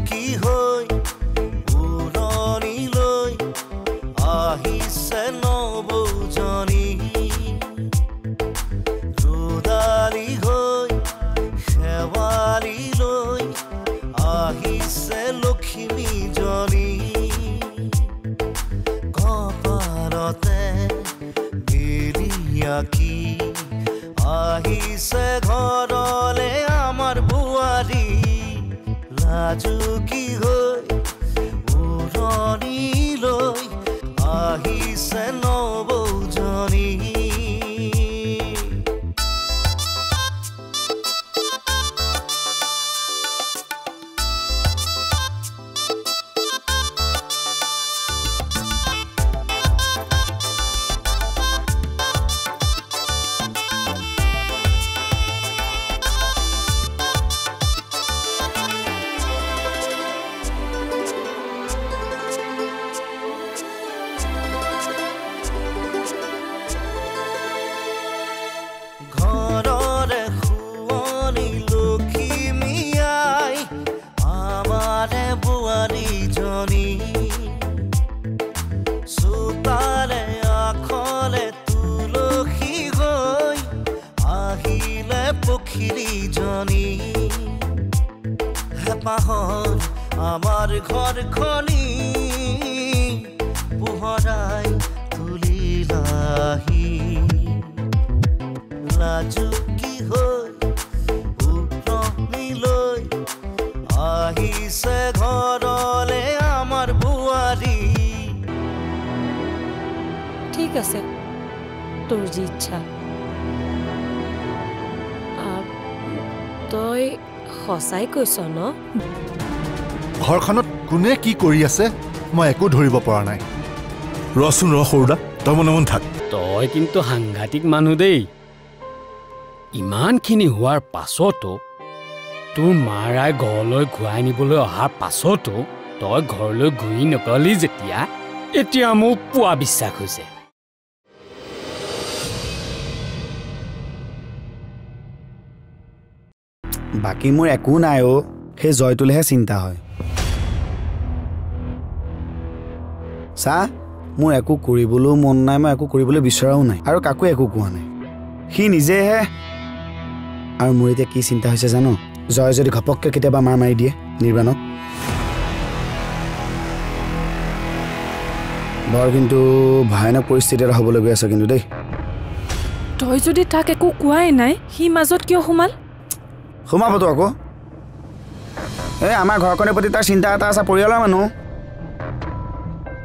কি হৈ উৰণিলৈ আহিছে নবৌজনী ৰুদালি হৈ শেৱালিলৈ আহিছে লক্ষ্মীজনী কপালতে বিৰিয়াকি আহিছে ঘৰলে আমাৰ বোৱাৰী লাজু কি হৈ উৰণিলৈ আহিছে নবৌজনী ঘৰৰে শুৱনি লখিমীয়াই আমাৰে বোৱাৰীজনী চোতালে আখলে তুলসী হৈ আহিলে পখিলীজনী হেঁপাহত আমাৰ ঘৰখনি পোহৰাই তুলিলাহি লাজু কি হৈ উৰণিলৈ আহিছে ঘৰলে আমাৰ বোৱাৰী ঠিক আছে তোৰ যি ইচ্ছা তই সঁচাই কৈছ ন ঘৰখনত কোনে কি কৰি আছে মই একো ধৰিব পৰা নাই ৰচোন সৰুদা তই মনে মন থাক তই কিন্তু সাংঘাতিক মানুহ দেই ইমানখিনি হোৱাৰ পাছতো তোৰ মাৰাই ঘৰলৈ ঘূৰাই নিবলৈ অহাৰ পাছতো তই ঘৰলৈ ঘূৰি নগলি যেতিয়া এতিয়া মোৰ পুৱা বিশ্বাস হৈছে বাকী মোৰ একো নাই অ' সেই জয়টোলেহে চিন্তা হয় চা মোৰ একো কৰিবলৈও মন নাই মই একো কৰিবলৈ বিচৰাও নাই আৰু কাকো একো কোৱা নাই সি নিজেহে আৰু মোৰ এতিয়া কি চিন্তা হৈছে জানো জয় যদি ঘপককে কেতিয়াবা মাৰ মাৰি দিয়ে নিৰ্বাণক বৰ কিন্তু ভয়ানক পৰিস্থিতি এটা হ'বলৈ গৈ আছে কিন্তু দেই তই যদি তাক একো কোৱাই নাই সি মাজত কিয় সোমাবতো আকৌ এই আমাৰ ঘৰখনৰ প্ৰতি তাৰ চিন্তা এটা আছে পৰিয়ালৰ মানুহ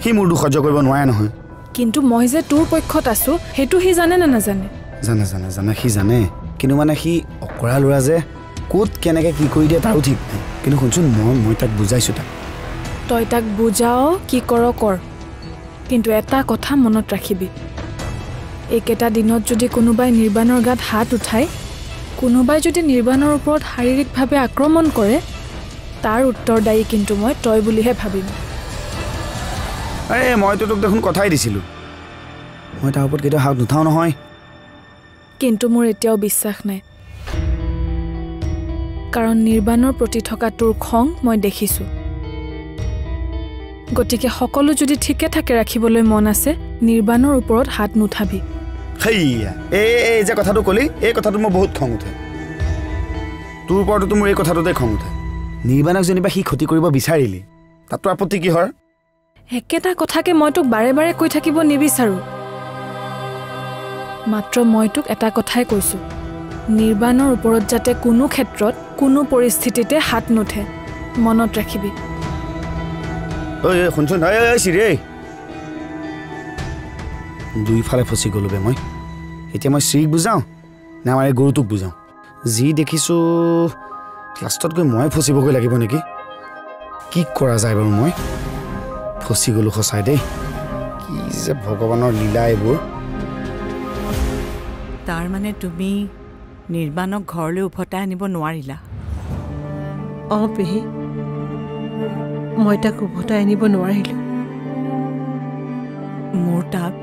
সি মোৰ দুখ সহ্য কৰিব নোৱাৰে নহয় কিন্তু মই যে তোৰ পক্ষত আছো সেইটো সি জানে নে নাজানে জানে জানে জানে সি জানে কিন্তু মানে সি অকৰা ল'ৰা যে ক'ত কেনেকৈ কি কৰি দিয়ে তাৰো ঠিক নাই কিন্তু শুনচোন মই তাক বুজাইছোঁ তই তাক বুজাও কি কৰ কিন্তু এটা কথা মনত ৰাখিবি এইকেইটা দিনত যদি কোনোবাই নিৰ্বাণৰ গাত হাত উঠায় কোনোবাই যদি নিৰ্বাণৰ ওপৰত শাৰীৰিকভাৱে আক্ৰমণ কৰে তাৰ উত্তৰদায়ী কিন্তু মই তই বুলিহে ভাবিম মইতো তোক দেখোন কথাই দিছিলোঁ মই তাৰ ওপৰত কেতিয়াও হাত নুঠাওঁ নহয় কিন্তু মোৰ এতিয়াও বিশ্বাস নাই কাৰণ নিৰ্বাণৰ প্ৰতি থকা তোৰ খং মই দেখিছোঁ গতিকে সকলো যদি ঠিকে থাকে ৰাখিবলৈ মন আছে নিৰ্বাণৰ ওপৰত হাত নুঠাবি সেইয়া এই যে কথাটো ক'লি এই কথাটো মই বহুত খং উঠে তোৰ ওপৰতো মোৰ এই কথাটোতে খং উঠে নিৰ্বাণক যেনিবা সি ক্ষতি কৰিব বিচাৰিলি তাতো আপত্তি কিহৰ একেটা কথাকে মই তোক বাৰে বাৰে কৈ থাকিব নিবিচাৰোঁ মাত্ৰ মই তোক এটা কথাই কৈছোঁ নিৰ্বাণৰ ওপৰত যাতে কোনো ক্ষেত্ৰত কোনো পৰিস্থিতিতে হাত নুঠে মনত ৰাখিবি ঐ শুনচোন চিৰি দুইফালে ফচি গ'লো বে মই এতিয়া মই চিৰিক বুজাওঁ নে আমাৰ এই গৰুটোক বুজাওঁ যি দেখিছোঁ লাষ্টত গৈ মই ফচিবগৈ লাগিব নেকি কি কৰা যায় বাৰু মই ফচি গ'লো সঁচাই দেই কি যে ভগৱানৰ লীলা এইবোৰ তাৰ মানে তুমি নিৰ্বাণক ঘৰলৈ উভতাই আনিব নোৱাৰিলা পেহী মই তাক উভতাই আনিব নোৱাৰিলোঁ মোৰ তাক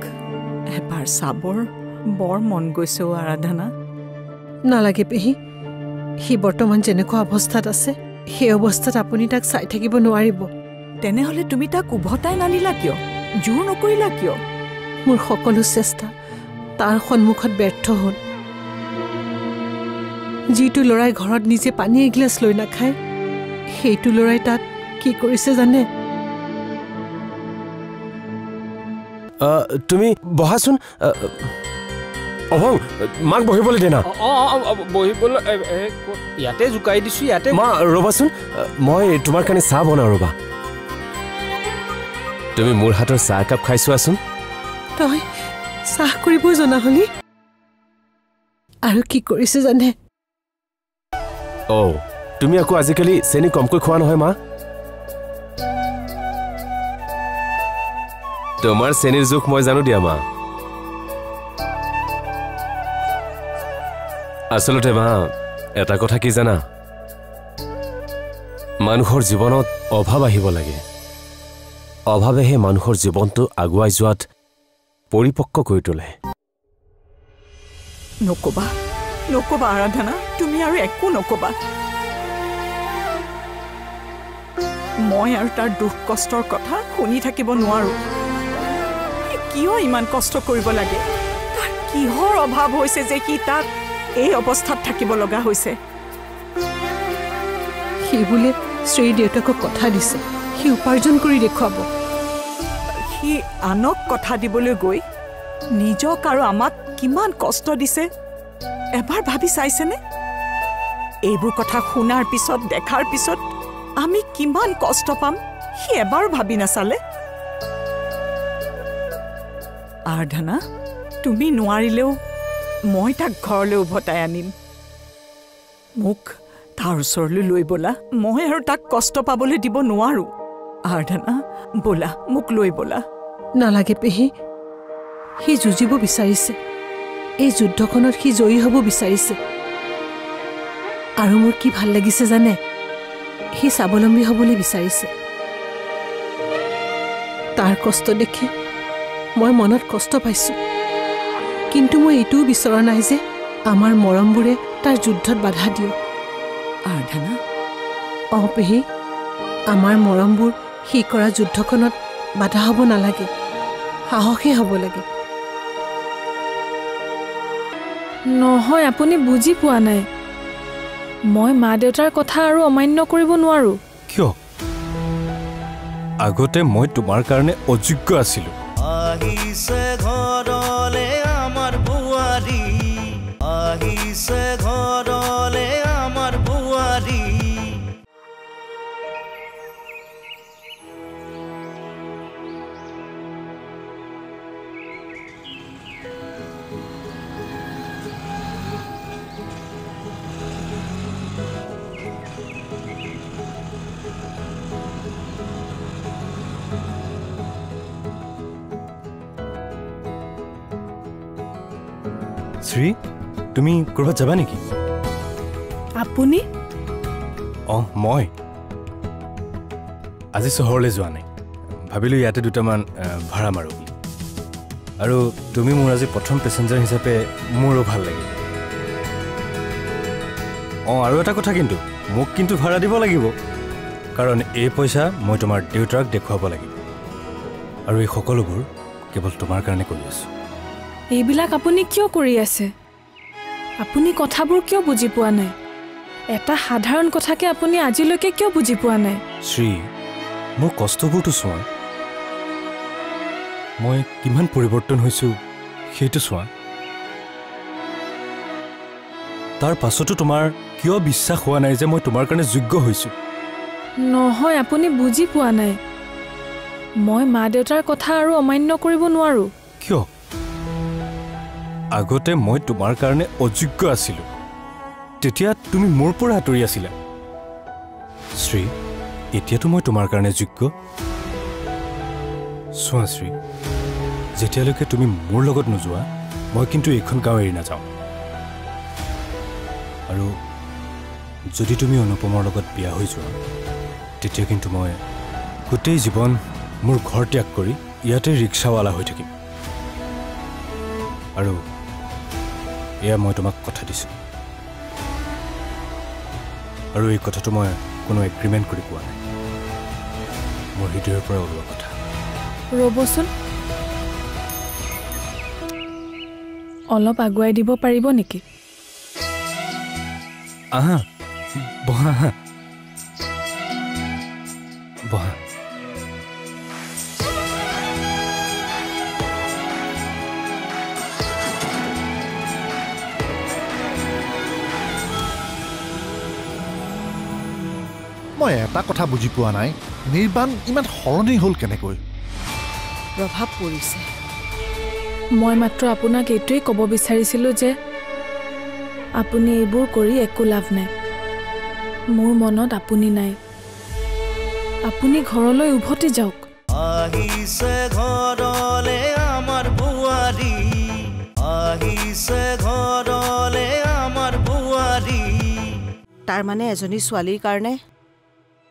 এবাৰ চাবৰ বৰ মন গৈছে আৰাধনা নালাগে পেহী সি বৰ্তমান যেনেকুৱা অৱস্থাত আছে সেই অৱস্থাত আপুনি তাক চাই থাকিব নোৱাৰিব। তেনেহ'লে তুমি তাক উভতাই নানিলা কিয়? জোৰ নকৰিলা কিয়? মোৰ সকলো চেষ্টা তাৰ সন্মুখত ব্যৰ্থ হ'ল। যিটো ল'ৰাই ঘৰত নিজে পানী এগিলাচ লৈ নাখায়, সেইটো ল'ৰাই তাত কি কৰিছে জানে? তুমি বহাচোন। অভং, মাক বহিবলৈ দে না। বহিবলৈ ইয়াতে জোকাই দিছোঁ। ইয়াতে মা ৰ'বাচোন, মই তোমাৰ কাৰণে চাহ বনাওঁ ৰ'বা। তুমি মোৰ হাতৰ চাহ একাপ খাই চোৱাচোন। তই চাহ কৰিবই জনা হলি? আৰু কি কৰিছে জানে? তুমি আকৌ আজিকালি চেনি কমকৈ খোৱা নহয় মা? তোমাৰ চেনিৰ জোখ মই জানো দিয়া মা। আচলতে মা, এটা কথা কি জানা, মানুহৰ জীৱনত অভাৱ আহিব লাগে। অভাৱেহে মানুহৰ জীৱনটো আগুৱাই যোৱাত পৰিপক্ক কৰি তোলে। নকবা নকবা আৰাধনা, তুমি আৰু একো নকবা। মই আৰু তাৰ দুখ কষ্টৰ কথা শুনি থাকিব নোৱাৰো। কিয় ইমান কষ্ট কৰিব লাগে? তাৰ কিহৰ অভাৱ হৈছে যে সি তাক এই অৱস্থাত থাকিব লগা হৈছে? সি বোলে শ্ৰীৰ দেউতাকক কথা দিছে, সি উপাৰ্জন কৰি দেখুৱাব। সি আনক কথা দিবলৈ গৈ নিজক আৰু আমাক কিমান কষ্ট দিছে এবাৰ ভাবি চাইছেনে? এইবোৰ কথা শুনাৰ পিছত, দেখাৰ পিছত আমি কিমান কষ্ট পাম সি এবাৰ ভাবি নাচালে? আৰাধনা, তুমি নোৱাৰিলেও মই তাক ঘৰলৈ উভতাই আনিম। মোক তাৰ ওচৰলৈ লৈ ব'লা। মই আৰু তাক কষ্ট পাবলৈ দিব নোৱাৰো। আৰাধনা, ব'লা, মোক লৈ ব'লা। নালাগে পেহী, সি যুঁজিব বিচাৰিছে। এই যুদ্ধখনত সি জয়ী হ'ব বিচাৰিছে। আৰু মোৰ কি ভাল লাগিছে জানে? সি স্বাৱলম্বী হ'বলৈ বিচাৰিছে। তাৰ কষ্ট দেখি মই মনত কষ্ট পাইছোঁ, কিন্তু মই এইটোও বিচৰা নাই যে আমাৰ মৰমবোৰে তাৰ যুদ্ধত বাধা দিয়ক। আৰাধনা, পেহী, আমাৰ মৰমবোৰ সি কৰা যুদ্ধখনত বাধা হ'ব নালাগে, সাহসী হ'ব লাগে। নহয়, আপুনি বুজি পোৱা নাই। মই মা দেউতাৰ কথা আৰু অমান্য কৰিব নোৱাৰো। কিয়? আগতে মই তোমাৰ কাৰণে অযোগ্য আছিলো। আহিছে ঘৰলে আমাৰ বোৱাৰী, আহিছে ঘৰলে আমাৰ বোৱাৰী। শ্ৰী, তুমি ক'ৰবাত যাবা নেকি? আপুনি? মই আজি চহৰলৈ যোৱা নাই। ভাবিলোঁ ইয়াতে দুটামান ভাড়া মাৰোঁ বুলি। আৰু তুমি মোৰ আজি প্ৰথম পেচেঞ্জাৰ হিচাপে মোৰো ভাল লাগিল। আৰু এটা কথা, কিন্তু মোক কিন্তু ভাড়া দিব লাগিব, কাৰণ এই পইচা মই তোমাৰ দেউতাক দেখুৱাব লাগিব। আৰু এই সকলোবোৰ কেৱল তোমাৰ কাৰণে কৰি আছোঁ। এইবিলাক আপুনি কিয় কৰি আছে? আপুনি কথাবোৰ কিয় বুজি পোৱা নাই? এটা সাধাৰণ কথাকে আপুনি আজিলৈকে কিয় বুজি পোৱা নাই? শ্ৰী, মোৰ কষ্টবোৰতো চোৱা, মই কিমান পৰিৱৰ্তন হৈছোঁ সেইটো চোৱা। তাৰ পাছতো তোমাৰ কিয় বিশ্বাস হোৱা নাই যে মই তোমাৰ কাৰণে যোগ্য হৈছোঁ? নহয়, আপুনি বুজি পোৱা নাই। মই মা দেউতাৰ কথা আৰু অমান্য কৰিব নোৱাৰো। কিয়? আগতে মই তোমাৰ কাৰণে অযোগ্য আছিলোঁ, তেতিয়া তুমি মোৰ পৰা আঁতৰি আছিলা। শ্ৰী, এতিয়াতো মই তোমাৰ কাৰণে যোগ্য। চোৱা শ্ৰী, যেতিয়ালৈকে তুমি মোৰ লগত নোযোৱা, মই কিন্তু এইখন গাঁও এৰি নাযাওঁ। আৰু যদি তুমি অনুপমৰ লগত বিয়া হৈ যোৱা, তেতিয়া কিন্তু মই গোটেই জীৱন মোৰ ঘৰ ত্যাগ কৰি ইয়াতে ৰিক্সাৱালা হৈ থাকিম। আৰু এয়া মই তোমাক কথা দিছোঁ, আৰু এই কথাটো মই কোনো এগ্ৰিমেণ্ট কৰি কোৱা নাই মোৰ হৃদয়ৰ পৰা ওলোৱা কথা ৰ'বচোন অলপ আগুৱাই দিব পাৰিব নেকি আহা বহা বহা মই এটা কথা বুজি পোৱা নাই নিৰ্বাণ ইমান সলনি হ'ল কেনেকৈ প্ৰভাৱ পৰিছে মই মাত্ৰ আপোনাক এইটোৱেই ক'ব বিচাৰিছিলোঁ যে আপুনি এইবোৰ কৰি একো লাভ নাই মোৰ মনত আপুনি নাই আপুনি ঘৰলৈ উভতি যাওক আহিছে ঘৰলে আমাৰ বুৱাৰী আহিছে ঘৰলে আমাৰ বুৱাৰী তাৰ মানে এজনী ছোৱালীৰ কাৰণে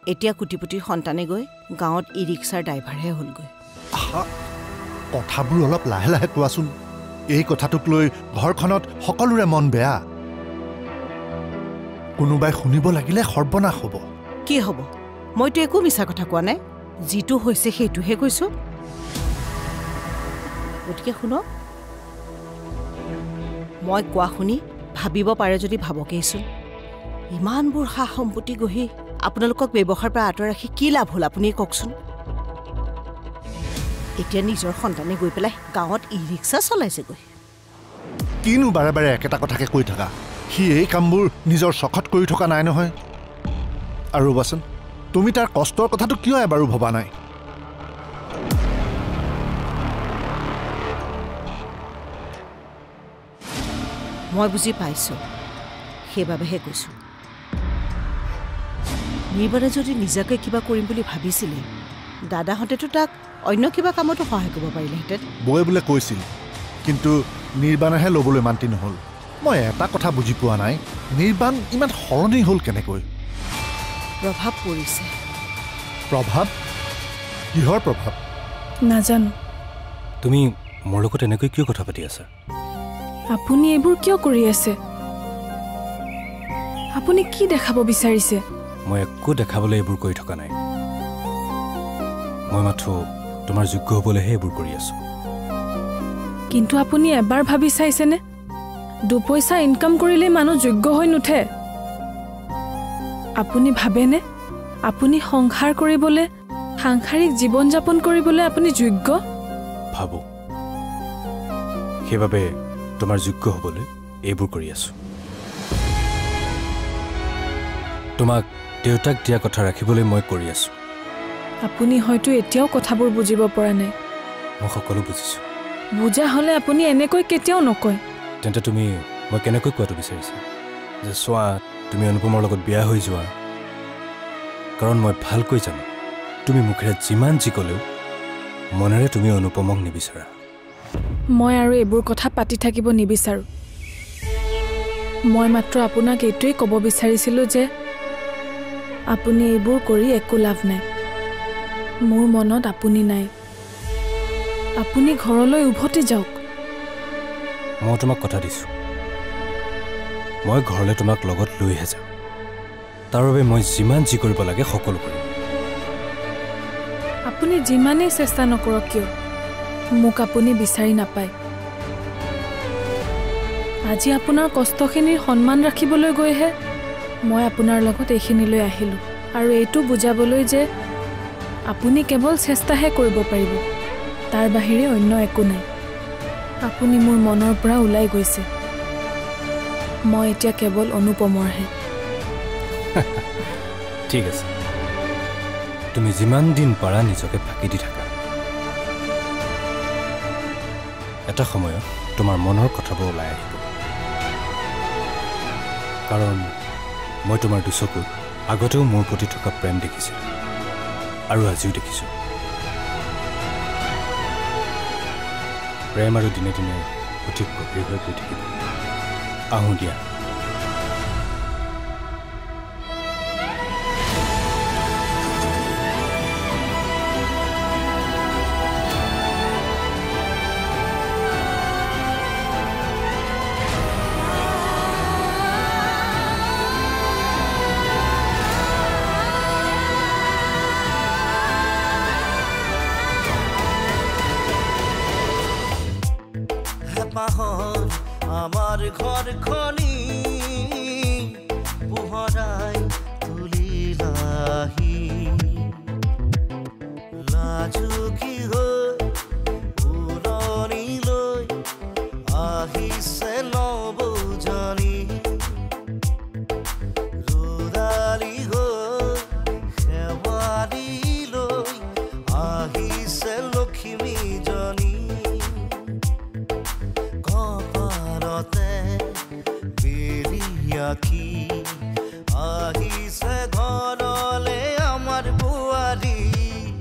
এতিয়া কোটিপতিৰ সন্তানে গৈ গাঁৱত ই ৰিক্সাৰ ড্ৰাইভাৰহে হ'লগৈ কথাবোৰ অলপ লাহে লাহে কোৱাচোন এই কথাটোক লৈ ঘৰখনত সকলোৰে মন বেয়া কোনোবাই শুনিব লাগিলে সৰ্বনাশ হ'ব কি হ'ব মইতো একো মিছা কথা কোৱা নাই যিটো হৈছে সেইটোহে কৈছোঁ গতিকে শুনক মই কোৱা শুনি ভাবিব পাৰে যদি ভাবকেইচোন ইমানবোৰ সা সম্পত্তি গঢ়ি আপোনালোকক ব্যৱসায়ৰ পৰা আঁতৰাই ৰাখি কি লাভ হ'ল আপুনি কওকচোন এতিয়া নিজৰ সন্তানে গৈ পেলাই গাঁৱত ই ৰিক্সা চলাইছেগৈ কিনো বাৰে বাৰে একেটা কথাকে কৈ থকা সি এই কামবোৰ নিজৰ চখত কৰি থকা নাই নহয় আৰু ৰ'বাচোন তুমি তাৰ কষ্টৰ কথাটো কিয় এবাৰো ভবা নাই মই বুজি পাইছোঁ সেইবাবেহে কৈছোঁ নিৰ্বাণে যদি নিজাকৈ কিবা কৰিম বুলি ভাবিছিলে দাদাহঁতেতো তাক অন্য কিবা কামতো সহায় কৰিব পাৰিলেহেঁতেন বৌয়ে বোলে কৈছিল কিন্তু নিৰ্বাণেহে ল'বলৈ মান্তি নহ'ল মই এটা কথা বুজি পোৱা নাই নিৰ্বাণ ইমান সলনি হ'ল কেনেকৈ প্ৰভাৱ পৰিছে প্ৰভাৱ কিহৰ প্ৰভাৱ নাজানো তুমি মোৰ লগত এনেকৈ কিয় কথা পাতি আছা আপুনি এইবোৰ কিয় কৰি আছে আপুনি কি দেখাব বিচাৰিছে মই একো দেখাবলৈ এইবোৰ কৰি থকা নাই মই মাথো তোমাৰ যোগ্য হ'বলৈহে এইবোৰ কৰি আছো কিন্তু আপুনি এবাৰ ভাবি চাইছেনে দুপইচা ইনকাম কৰিলেই মানুহ যোগ্য হৈ নুঠে আপুনি ভাবেনে আপুনি সংসাৰ কৰিবলৈ সাংসাৰিক জীৱন যাপন কৰিবলৈ আপুনি যোগ্য ভাবো সেইবাবে তোমাৰ যোগ্য হ'বলৈ এইবোৰ কৰি আছো তোমাক দেউতাক দিয়া কথা ৰাখিবলৈ মই কৰি আছো আপুনি হয়তো এতিয়াও কথাবোৰ বুজিব পৰা নাই মই সকলো বুজিছো বুজা হ'লে আপুনি এনেকৈ কেতিয়াও নকয় তেন্তে তুমি মই কেনেকৈ কোৱাটো বিচাৰিছা যে চোৱা তুমি অনুপমৰ লগত বিয়া হৈ যোৱা কাৰণ মই ভালকৈ জানো তুমি মুখেৰে যিমান যি ক'লেও মনেৰে তুমি অনুপমক নিবিচাৰা মই আৰু এইবোৰ কথা পাতি থাকিব নিবিচাৰোঁ মই মাত্ৰ আপোনাক এইটোৱেই ক'ব বিচাৰিছিলোঁ যে আপুনি এইবোৰ কৰি একো লাভ নাই মোৰ মনত আপুনি নাই আপুনি ঘৰলৈ উভতি যাওক মই তোমাক কথা দিছোঁ মই ঘৰলৈ তোমাক লগত লৈহে যাম তাৰ বাবে মই যিমান যি কৰিব লাগে সকলো কৰিম আপুনি যিমানেই চেষ্টা নকৰক কিয় মোক আপুনি বিচাৰি নাপায় আজি আপোনাৰ কষ্টখিনিৰ সন্মান ৰাখিবলৈ গৈহে মই আপোনাৰ লগত এইখিনিলৈ আহিলোঁ আৰু এইটো বুজাবলৈ যে আপুনি কেৱল চেষ্টাহে কৰিব পাৰিব তাৰ বাহিৰে অন্য একো নাই আপুনি মোৰ মনৰ পৰা ওলাই গৈছে মই এতিয়া কেৱল অনুপমৰহে ঠিক আছে তুমি যিমান দিন পাৰা নিজকে ফাঁকি দি থাকা এটা সময়ত তোমাৰ মনৰ কথাবোৰ ওলাই আহিব কাৰণ মই তোমাৰ দুচকুত আগতেও মোৰ প্ৰতি থকা প্ৰেম দেখিছিলোঁ আৰু আজিও দেখিছোঁ প্ৰেম আৰু দিনে দিনে অধিক গভীৰ হৈ গৈ থাকিব আহোঁ দিয়া ঘৰখনি পোহৰাই তুলিলাহি লাজুকী হৈ উৰণিলৈ আহিছে নবৌজনী ৰুদালি হৈ সেৱাৰীলৈ আহিছে লখিমীজনী কপালতে বেলি আঁকি